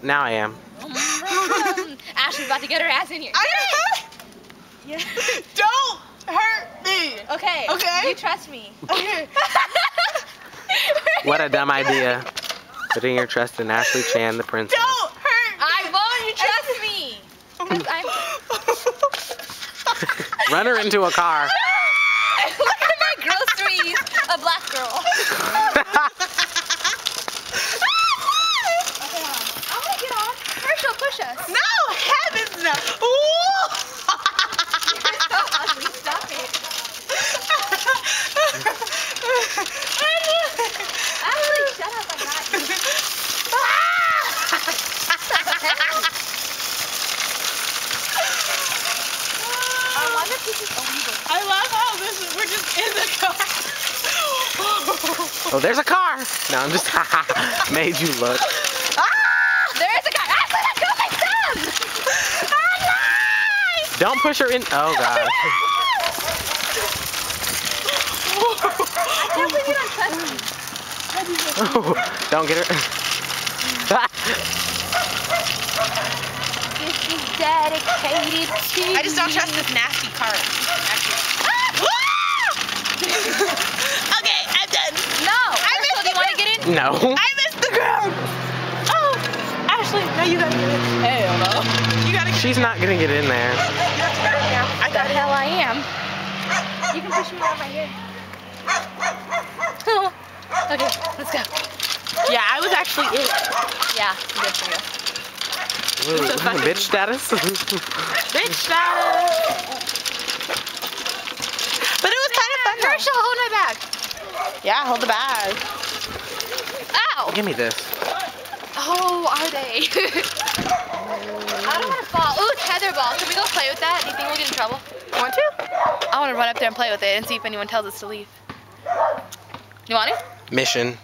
Now I am. Ashley's about to get her ass in here. Yeah. Don't hurt me. Okay. Okay. You trust me. Okay. What a dumb idea. Putting your trust in Ashley Chan, the princess. Don't hurt me. I won't. You trust me. Run her into a car. Look at my groceries. A black girl. I want to get on. Herschel, push us. No, heavens no. Stop it. Ashley, shut up. I got you. I love how we're just in the car. Oh, there's a car. No, I'm just made you look. There's a guy. Ashley, let go of my son. Don't push her in. Oh, God. I can't believe you don't trust me. Oh, don't get her. This is dedicated to I just don't trust this nasty car. Okay, I'm done. No. Herschel, do you want to get in? No. I missed the ground. Oh, Ashley, now you gotta get in. Hell no. You gotta get She's not going to get in there. What the hell I am? You can push me out right here. Okay, let's go. Yeah, I was actually in. Yeah, good for you. Ooh, bitch status. Bitch status. But it was kind of fun. Herschel, hold my bag. Yeah, hold the bag. Ow! Give me this. Oh, are they? I don't want to fall. Ooh, tether ball. Can we go play with that? Do you think we'll get in trouble? Want to? I want to run up there and play with it and see if anyone tells us to leave. You want to? Mission.